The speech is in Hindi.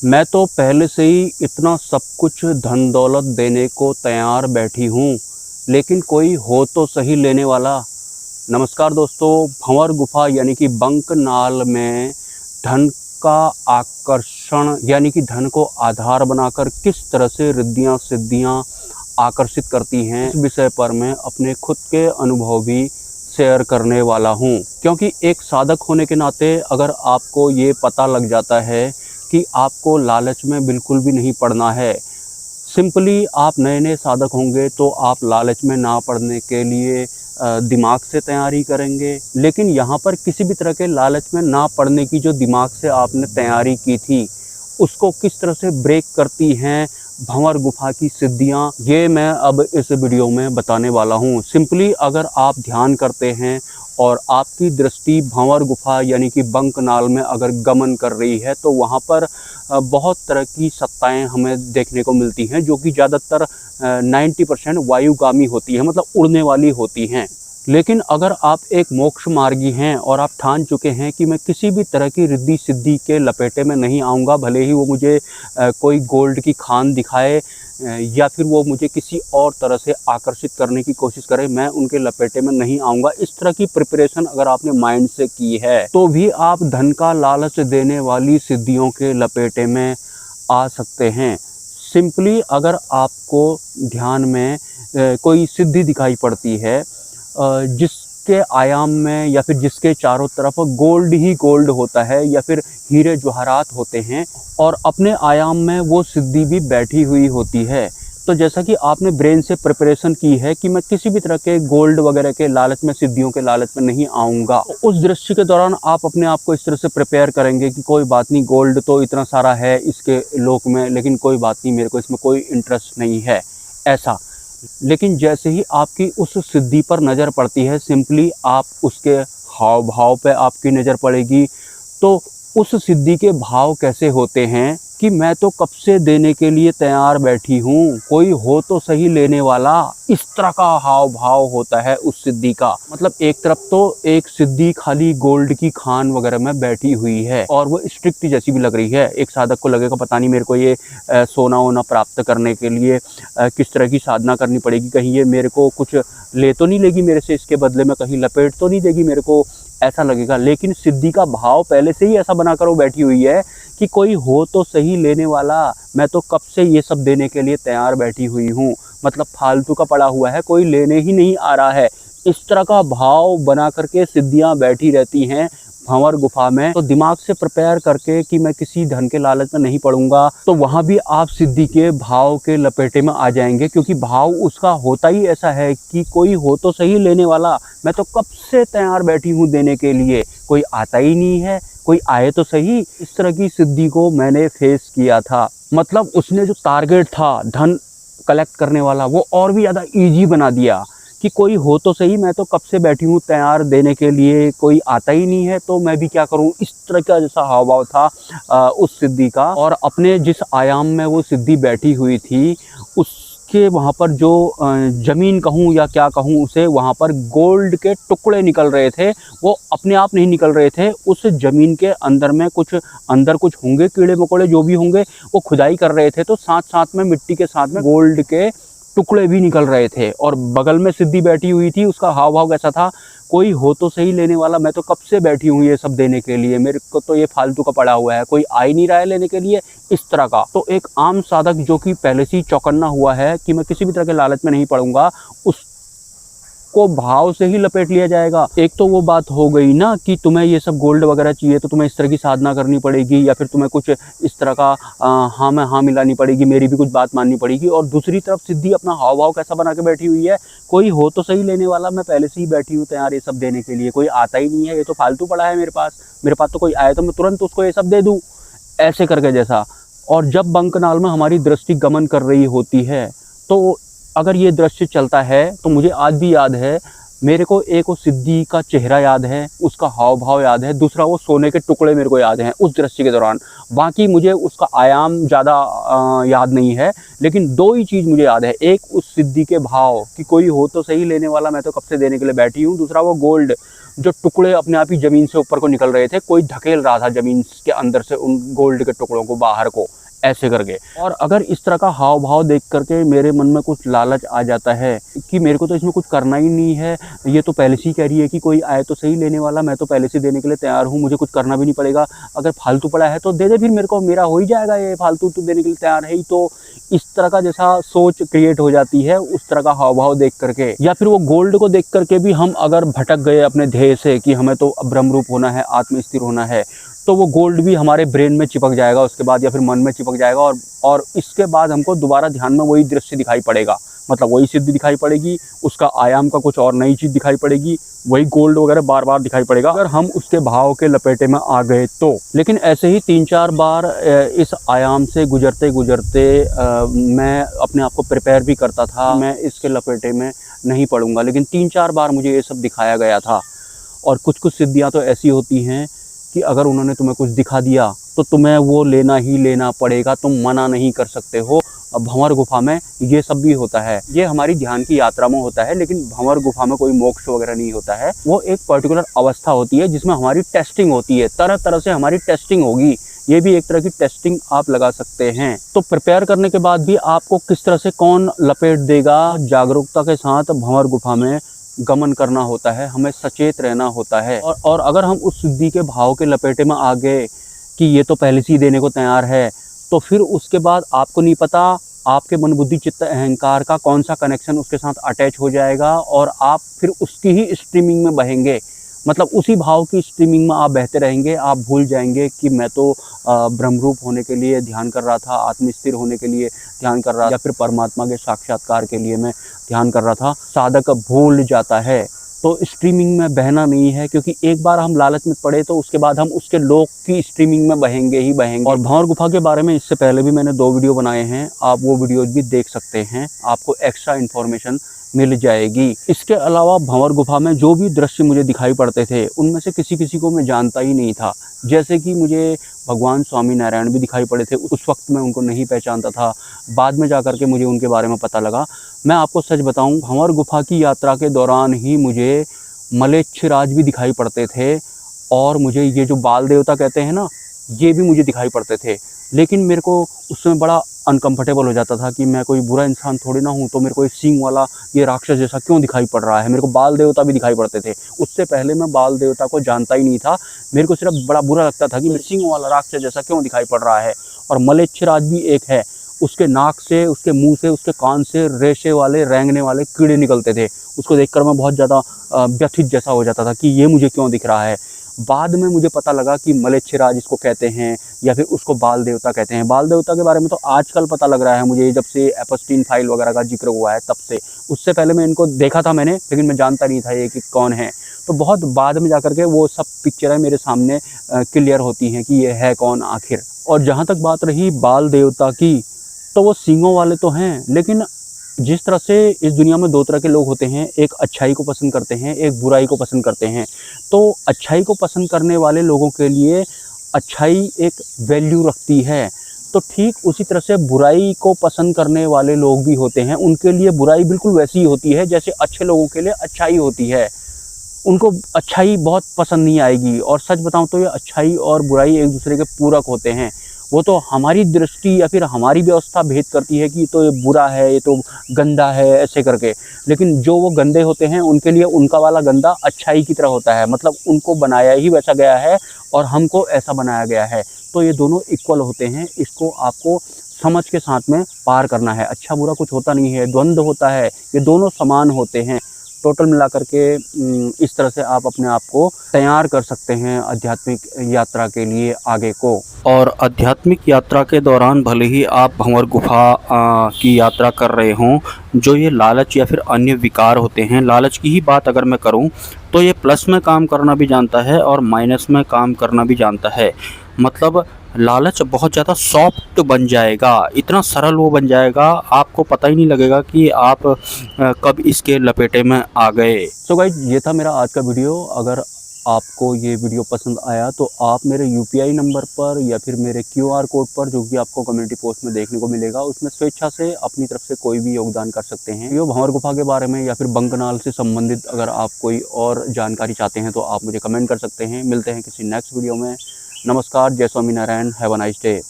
मैं तो पहले से ही इतना सब कुछ धन दौलत देने को तैयार बैठी हूँ, लेकिन कोई हो तो सही लेने वाला। नमस्कार दोस्तों, भंवर गुफा यानी कि बंक नाल में धन का आकर्षण यानी कि धन को आधार बनाकर किस तरह से रिद्धियाँ सिद्धियाँ आकर्षित करती हैं, इस विषय पर मैं अपने खुद के अनुभव भी शेयर करने वाला हूँ। क्योंकि एक साधक होने के नाते अगर आपको ये पता लग जाता है कि आपको लालच में बिल्कुल भी नहीं पड़ना है, सिंपली आप नए नए साधक होंगे तो आप लालच में ना पड़ने के लिए दिमाग से तैयारी करेंगे। लेकिन यहाँ पर किसी भी तरह के लालच में ना पड़ने की जो दिमाग से आपने तैयारी की थी, उसको किस तरह से ब्रेक करती हैं भंवर गुफा की सिद्धियाँ, ये मैं अब इस वीडियो में बताने वाला हूँ। सिंपली अगर आप ध्यान करते हैं और आपकी दृष्टि भंवर गुफा यानी कि बंक नाल में अगर गमन कर रही है, तो वहाँ पर बहुत तरह की सत्ताएं हमें देखने को मिलती हैं, जो कि ज़्यादातर 90% वायुगामी होती है, मतलब उड़ने वाली होती हैं। लेकिन अगर आप एक मोक्ष मार्गी हैं और आप ठान चुके हैं कि मैं किसी भी तरह की रिद्धि सिद्धि के लपेटे में नहीं आऊँगा, भले ही वो मुझे कोई गोल्ड की खान दिखाए या फिर वो मुझे किसी और तरह से आकर्षित करने की कोशिश करे, मैं उनके लपेटे में नहीं आऊँगा। इस तरह की प्रिपरेशन अगर आपने माइंड से की है, तो भी आप धन का लालच देने वाली सिद्धियों के लपेटे में आ सकते हैं। सिंपली अगर आपको ध्यान में कोई सिद्धि दिखाई पड़ती है जिसके आयाम में या फिर जिसके चारों तरफ गोल्ड ही गोल्ड होता है या फिर हीरे जवाहरात होते हैं, और अपने आयाम में वो सिद्धि भी बैठी हुई होती है, तो जैसा कि आपने ब्रेन से प्रिपरेशन की है कि मैं किसी भी तरह के गोल्ड वगैरह के लालच में, सिद्धियों के लालच में नहीं आऊँगा, उस दृश्य के दौरान आप अपने आप को इस तरह से प्रिपेयर करेंगे कि कोई बात नहीं, गोल्ड तो इतना सारा है इसके लोक में, लेकिन कोई बात नहीं, मेरे को इसमें कोई इंटरेस्ट नहीं है, ऐसा। लेकिन जैसे ही आपकी उस सिद्धि पर नज़र पड़ती है, सिंपली आप उसके हाव भाव पे आपकी नज़र पड़ेगी, तो उस सिद्धि के भाव कैसे होते हैं कि मैं तो कब से देने के लिए तैयार बैठी हूँ, कोई हो तो सही लेने वाला, इस तरह का हाव भाव होता है उस सिद्धि का। मतलब एक तरफ तो एक सिद्धि खाली गोल्ड की खान वगैरह में बैठी हुई है और वो स्ट्रिक्ट जैसी भी लग रही है। एक साधक को लगेगा पता नहीं मेरे को ये सोना वोना प्राप्त करने के लिए किस तरह की साधना करनी पड़ेगी, कहीं ये मेरे को कुछ ले तो नहीं लेगी मेरे से इसके बदले में, कहीं लपेट तो नहीं देगी मेरे को, ऐसा लगेगा। लेकिन सिद्धि का भाव पहले से ही ऐसा बनाकर वो बैठी हुई है कि कोई हो तो सही लेने वाला, मैं तो कब से ये सब देने के लिए तैयार बैठी हुई हूँ, मतलब फालतू का पड़ा हुआ है, कोई लेने ही नहीं आ रहा है। इस तरह का भाव बना करके सिद्धियाँ बैठी रहती हैं भंवर गुफा में। तो दिमाग से प्रिपेयर करके कि मैं किसी धन के लालच में नहीं पड़ूंगा, तो वहाँ भी आप सिद्धि के भाव के लपेटे में आ जाएंगे, क्योंकि भाव उसका होता ही ऐसा है कि कोई हो तो सही लेने वाला, मैं तो कब से तैयार बैठी हूँ देने के लिए, कोई आता ही नहीं है, कोई आए तो सही। इस तरह की सिद्धि को मैंने फेस किया था। मतलब उसने जो टारगेट था धन कलेक्ट करने वाला, वो और भी ज़्यादा ईजी बना दिया कि कोई हो तो सही, मैं तो कब से बैठी हूँ तैयार देने के लिए, कोई आता ही नहीं है, तो मैं भी क्या करूँ। इस तरह का जैसा हाव भाव था उस सिद्धि का। और अपने जिस आयाम में वो सिद्धि बैठी हुई थी, उसके वहाँ पर जो ज़मीन कहूँ या क्या कहूँ उसे, वहाँ पर गोल्ड के टुकड़े निकल रहे थे। वो अपने आप नहीं निकल रहे थे, उस ज़मीन के अंदर में कुछ होंगे कीड़े मकोड़े जो भी होंगे, वो खुदाई कर रहे थे, तो साथ साथ में मिट्टी के साथ में गोल्ड के टुकड़े भी निकल रहे थे। और बगल में सिद्धि बैठी हुई थी, उसका हाव भाव कैसा था, कोई हो तो सही लेने वाला, मैं तो कब से बैठी हूँ ये सब देने के लिए, मेरे को तो ये फालतू का पड़ा हुआ है, कोई आ ही नहीं रहा है लेने के लिए, इस तरह का। तो एक आम साधक जो कि पहले से ही चौकन्ना हुआ है कि मैं किसी भी तरह के लालच में नहीं पड़ूंगा, उस को भाव से ही लपेट लिया जाएगा। एक तो वो बात हो गई ना कि तुम्हें ये सब गोल्ड वगैरह चाहिए तो तुम्हें इस तरह की साधना करनी पड़ेगी, या फिर तुम्हें कुछ इस तरह का हाँ में हाँ मिलानी पड़ेगी, मेरी भी कुछ बात माननी पड़ेगी। और दूसरी तरफ सिद्धि अपना हाव भाव कैसा बना के बैठी हुई है, कोई हो तो सही लेने वाला, मैं पहले से ही बैठी हूँ तैयार ये सब देने के लिए, कोई आता ही नहीं है, ये तो फालतू पड़ा है मेरे पास तो कोई आए तो मैं तुरंत उसको ये सब दे दूँ, ऐसे करके जैसा। और जब बंक नाल में हमारी दृष्टि गमन कर रही होती है, तो अगर ये दृश्य चलता है, तो मुझे आज भी याद है, मेरे को एक वो सिद्धि का चेहरा याद है, उसका हाव भाव याद है, दूसरा वो सोने के टुकड़े मेरे को याद हैं उस दृश्य के दौरान। बाकी मुझे उसका आयाम ज़्यादा याद नहीं है, लेकिन दो ही चीज़ मुझे याद है, एक उस सिद्धि के भाव कि कोई हो तो सही लेने वाला, मैं तो कब से देने के लिए बैठी हूँ, दूसरा वो गोल्ड जो टुकड़े अपने आप ही ज़मीन से ऊपर को निकल रहे थे, कोई धकेल रहा था ज़मीन के अंदर से उन गोल्ड के टुकड़ों को बाहर को, ऐसे करके। और अगर इस तरह का हाव भाव देख करके मेरे मन में कुछ लालच आ जाता है कि मेरे को तो इसमें कुछ करना ही नहीं है, ये तो पहले से ही कह रही है कि कोई आए तो सही लेने वाला, मैं तो पहले से देने के लिए तैयार हूँ, मुझे कुछ करना भी नहीं पड़ेगा, अगर फालतू पड़ा है तो दे दे फिर मेरे को, मेरा हो ही जाएगा, ये फालतू तो देने के लिए तैयार है ही। तो इस तरह का जैसा सोच क्रिएट हो जाती है उस तरह का हाव भाव देख करके, या फिर वो गोल्ड को देख करके भी हम अगर भटक गए अपने ध्येय से कि हमें तो ब्रह्मरूप होना है, आत्मस्थिर होना है, तो वो गोल्ड भी हमारे ब्रेन में चिपक जाएगा उसके बाद, या फिर मन में चिपक जाएगा, और इसके बाद हमको दोबारा ध्यान में वही दृश्य दिखाई पड़ेगा, मतलब वही सिद्धि दिखाई पड़ेगी, उसका आयाम का कुछ और नई चीज़ दिखाई पड़ेगी, वही गोल्ड वगैरह बार बार दिखाई पड़ेगा अगर हम उसके भाव के लपेटे में आ गए तो। लेकिन ऐसे ही 3-4 बार इस आयाम से गुजरते गुजरते मैं अपने आप को प्रिपेयर भी करता था, मैं इसके लपेटे में नहीं पड़ूंगा, लेकिन 3-4 बार मुझे ये सब दिखाया गया था। और कुछ कुछ सिद्धियाँ तो ऐसी होती हैं कि अगर उन्होंने तुम्हें कुछ दिखा दिया तो तुम्हें वो लेना ही लेना पड़ेगा, तुम मना नहीं कर सकते हो। अब भंवर गुफा में ये सब भी होता है, ये हमारी ध्यान की यात्रा में होता है, लेकिन भंवर गुफा में कोई मोक्ष वगैरह नहीं होता है, वो एक पर्टिकुलर अवस्था होती है जिसमें हमारी टेस्टिंग होती है, तरह तरह से हमारी टेस्टिंग होगी, ये भी एक तरह की टेस्टिंग आप लगा सकते हैं। तो प्रिपेयर करने के बाद भी आपको किस तरह से कौन लपेट देगा, जागरूकता के साथ भंवर गुफा में गमन करना होता है, हमें सचेत रहना होता है। और अगर हम उस सिद्धि के भाव के लपेटे में आ गए कि ये तो पहले से ही देने को तैयार है, तो फिर उसके बाद आपको नहीं पता आपके मन बुद्धि चित्त अहंकार का कौन सा कनेक्शन उसके साथ अटैच हो जाएगा, और आप फिर उसकी ही स्ट्रीमिंग में बहेंगे, मतलब उसी भाव की स्ट्रीमिंग में आप बहते रहेंगे। आप भूल जाएंगे कि मैं तो ब्रह्मरूप होने के लिए ध्यान कर रहा था, आत्मस्थिर होने के लिए ध्यान कर रहा था, या फिर परमात्मा के साक्षात्कार के लिए मैं ध्यान कर रहा था। साधक भूल जाता है। तो स्ट्रीमिंग में बहना नहीं है, क्योंकि एक बार हम लालच में पड़े तो उसके बाद हम उसके लोक की स्ट्रीमिंग में बहेंगे ही बहेंगे। और भंवर गुफा के बारे में इससे पहले भी मैंने 2 वीडियो बनाए हैं, आप वो वीडियोज भी देख सकते हैं, आपको एक्स्ट्रा इन्फॉर्मेशन मिल जाएगी। इसके अलावा भंवर गुफा में जो भी दृश्य मुझे दिखाई पड़ते थे उनमें से किसी किसी को मैं जानता ही नहीं था। जैसे कि मुझे भगवान स्वामी नारायण भी दिखाई पड़े थे, उस वक्त मैं उनको नहीं पहचानता था, बाद में जाकर के मुझे उनके बारे में पता लगा। मैं आपको सच बताऊं, भंवर गुफा की यात्रा के दौरान ही मुझे मलेच्छराज भी दिखाई पड़ते थे, और मुझे ये जो बाल देवता कहते हैं ना, ये भी मुझे दिखाई पड़ते थे। लेकिन मेरे को उस समय बड़ा अनकंफर्टेबल हो जाता था कि मैं कोई बुरा इंसान थोड़ी ना हूँ, तो मेरे को एक सींग वाला ये राक्षस जैसा क्यों दिखाई पड़ रहा है। मेरे को बाल देवता भी दिखाई पड़ते थे, उससे पहले मैं बाल देवता को जानता ही नहीं था। मेरे को सिर्फ बड़ा बुरा लगता था कि मैं सींग वाला राक्षस जैसा क्यों दिखाई पड़ रहा है। और मलेच्छराज भी एक है, उसके नाक से, उसके मुंह से, उसके कान से रेशे वाले, रेंगने वाले कीड़े निकलते थे। उसको देखकर मैं बहुत ज़्यादा व्यथित जैसा हो जाता था कि ये मुझे क्यों दिख रहा है। बाद में मुझे पता लगा कि मलेच्छराज इसको कहते हैं, या फिर उसको बाल देवता कहते हैं। बाल देवता के बारे में तो आजकल पता लग रहा है मुझे, जब से एपस्टीन फाइल वगैरह का जिक्र हुआ है तब से। उससे पहले मैं इनको देखा था मैंने, लेकिन मैं जानता नहीं था ये कि कौन है। तो बहुत बाद में जाकर के वो सब पिक्चरें मेरे सामने क्लियर होती हैं कि ये है कौन आखिर। और जहाँ तक बात रही बाल देवता की, तो वो सींगों वाले तो हैं, लेकिन जिस तरह से इस दुनिया में 2 तरह के लोग होते हैं, एक अच्छाई को पसंद करते हैं, एक बुराई को पसंद करते हैं। तो अच्छाई को पसंद करने वाले लोगों के लिए अच्छाई एक वैल्यू रखती है, तो ठीक उसी तरह से बुराई को पसंद करने वाले लोग भी होते हैं, उनके लिए बुराई बिल्कुल वैसी ही होती है जैसे अच्छे लोगों के लिए अच्छाई होती है। उनको अच्छाई बहुत पसंद नहीं आएगी। और सच बताऊं तो ये अच्छाई और बुराई एक दूसरे के पूरक होते हैं। वो तो हमारी दृष्टि या फिर हमारी व्यवस्था भेद करती है कि तो ये बुरा है, ये तो गंदा है, ऐसे करके। लेकिन जो वो गंदे होते हैं उनके लिए उनका वाला गंदा अच्छाई की तरह होता है, मतलब उनको बनाया ही वैसा गया है और हमको ऐसा बनाया गया है। तो ये दोनों इक्वल होते हैं, इसको आपको समझ के साथ में पार करना है। अच्छा बुरा कुछ होता नहीं है, द्वंद्व होता है, ये दोनों समान होते हैं। टोटल मिलाकर के इस तरह से आप अपने आप को तैयार कर सकते हैं आध्यात्मिक यात्रा के लिए आगे को। और आध्यात्मिक यात्रा के दौरान भले ही आप भंवर गुफा की यात्रा कर रहे हों, जो ये लालच या फिर अन्य विकार होते हैं, लालच की ही बात अगर मैं करूं तो ये प्लस में काम करना भी जानता है और माइनस में काम करना भी जानता है। मतलब लालच बहुत ज़्यादा सॉफ्ट बन जाएगा, इतना सरल वो बन जाएगा, आपको पता ही नहीं लगेगा कि आप कब इसके लपेटे में आ गए। सो गाइस, ये था मेरा आज का वीडियो। अगर आपको ये वीडियो पसंद आया तो आप मेरे यूपीआई नंबर पर या फिर मेरे क्यूआर कोड पर, जो कि आपको कम्युनिटी पोस्ट में देखने को मिलेगा, उसमें स्वेच्छा से अपनी तरफ से कोई भी योगदान कर सकते हैं। यो भंवर गुफा के बारे में या फिर बंकनाल से संबंधित अगर आप कोई और जानकारी चाहते हैं तो आप मुझे कमेंट कर सकते हैं। मिलते हैं किसी नेक्स्ट वीडियो में। नमस्कार, जय Swaminarayan, have a nice day.